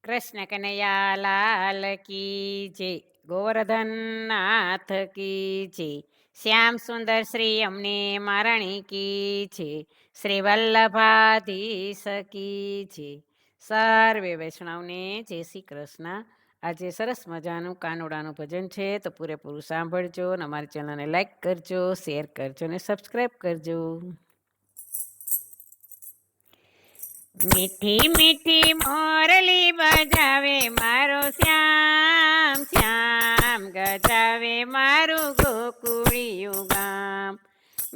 કૃષ્ણ કનૈયા લાલ કી જય, ગોવર્ધન નાથ કી જય, શ્યામ સુંદર શ્રી અમને મારણી કી છે, શ્રી વલ્લભાધીશ કી છે. સર્વે વૈષ્ણવને જય શ્રી કૃષ્ણ. આજે સરસ મજાનું કાનોડાનું ભજન છે, તો પૂરેપૂરું સાંભળજો અને અમારી ચેનલને લાઈક કરજો, શેર કરજો અને સબસ્ક્રાઈબ કરજો. મીઠી મીઠી મોરલી બજાવે મારો શ્યામ, શ્યામ ગજાવે મારું ગોકુળિયું ગામ.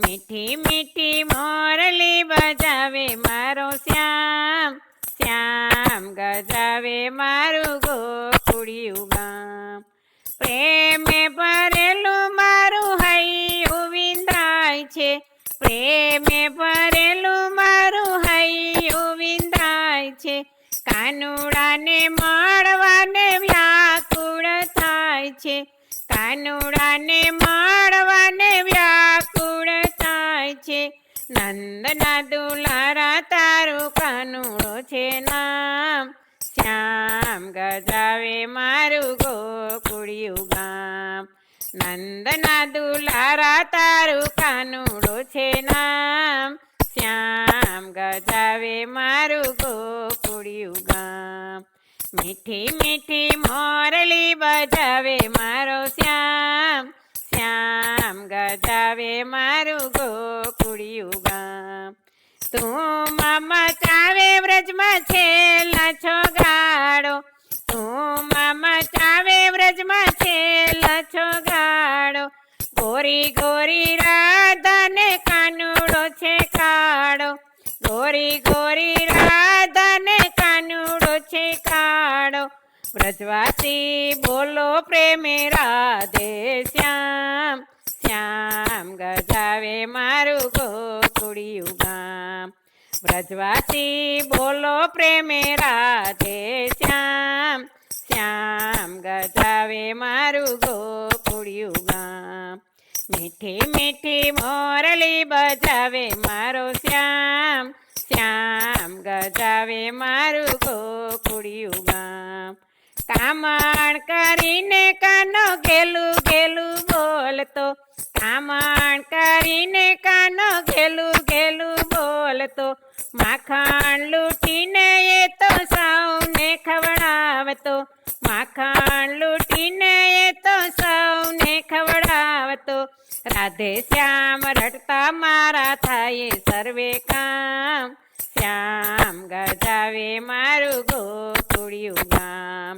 મીઠી મીઠી મોરલી બજાવે મારો શ્યામ, શ્યામ ગજાવે મારું ગોકુળિયું ગામ. પ્રેમે ભરેલું મારું હૈયું વિંધાય છે, પ્રેમે ભરેલું મારું હૈયું વિંધાય છે. કાનુડાને મળવાને વ્યાકુળ થાય છે, કાનુડાને મળવાને વ્યાકુળ થાય છે. નંદના દુલારા તારું કાનુડો છે નામ, શ્યામ ગજાવે મારું ગોકુળિયું ગામ. નંદના દુલારા તારું કાનુડો છે નામ, શ્યામ ગજાવે મારું ગોકુળિયું ગામ. મીઠી મીઠી મોરલી બજાવે મારો શ્યામ, શ્યામ ગજાવે મારું ગોકુળિયું ગામ. તું મામા ચાવે વ્રજમાં છેલ્લા છોગાડો, તું મામા ચાવે વ્રજમાં છેલ્લા છોગાડો. ગોરી ગોરી રાધાને કાનુડો છે કાળો, ગોરી ગોરી રાધાને કાનુડો છે કાળો. વ્રજવાસી બોલો પ્રેમે રાધે શ્યામ, શ્યામ ગજાવે મારું ગોકુળિયું ગામ. વ્રજવાસી બોલો પ્રેમે રાધે શ્યામ, શ્યામ ગજાવે મારું ગોકુળિયું ગામ. મીઠી મીઠી મોરલી બજાવે મારો શ્યામ, શ્યામ ગજાવે મારું ગોકુળિયું ગામ. કામણ કરીને કાનો ઘેલું ઘેલું બોલતો, કામણ કરીને કાનો ઘેલું ઘેલું બોલતો. માખણ લૂટીને એ તો સૌને ખવડાવતો, માખણ લૂટીને એ તો સૌને ખવડાવતો. રાધે શ્યામ રટતા મારા થાય સર્વે કામ, શ્યામ ગજાવે મારું ગોકુળિયું ગામ.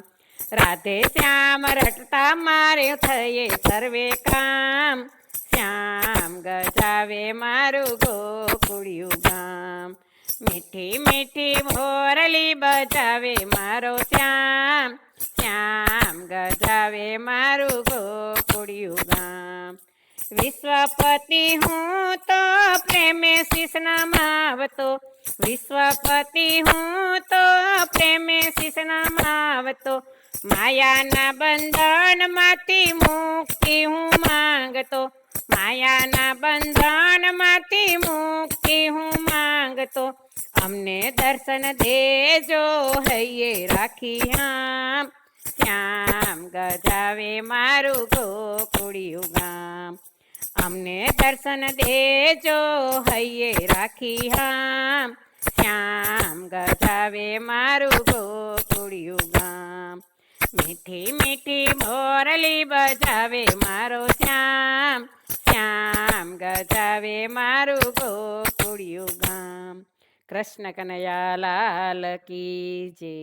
રાધે શ્યામ રટતા મારે થયે સર્વે કામ, શ્યામ ગજાવે મારું ગોકુળિયું ગામ. મીઠી મીઠી મોરલી બજાવે મારો શ્યામ, શ્યામ ગજાવે મારું ગોકુળિયું ગામ. વિશ્વપતિ હું તો પ્રેમે શીશ નમાવતો, વિશ્વપતિ હું તો પ્રેમે શીશ નમાવતો. માયાના બંધનમાંથી મુક્તિ હું માંગતો, માયાના બંધનમાંથી મુક્તિ હું માંગતો. અમને દર્શન દેજો હૈયે રાખી આમ, શ્યામ ગજાવે મારું ગોકુળિયું ગામ. અમને દર્શન દેજો હૈયે રાખી આમ, શ્યામ ગજાવે મારું ગોકુળિયું ગામ. મીઠી મીઠી મોરલી બજાવે મારો શ્યામ, શ્યામ ગજાવે મારું ગોકુળિયું ગામ. કૃષ્ણ કનૈયા લાલ કી જય.